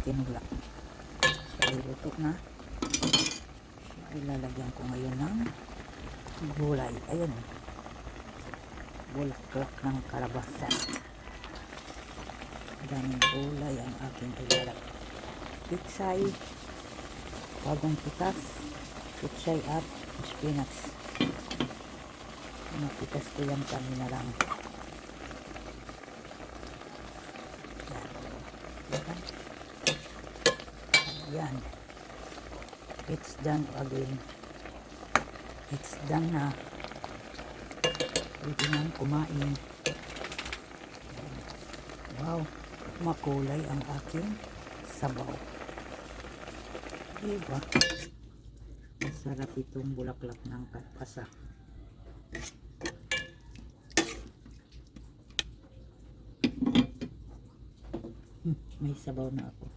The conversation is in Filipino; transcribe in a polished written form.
tinula. So, iluto na. So, ilalagyan ko ngayon ng gulay. Ayan. Bulaklak ng kalabasa. Daming gulay ang aking ilalagay. Pitsay, bagong pitas, pitsay at spinach. Napitas ko yan kanina lang. Yan. It's done again. It's done na. Pwede nang kumain. Wow, makulay ang aking sabaw. Diba? Masarap itong bulaklak ng kalabasa. May sabaw na ako.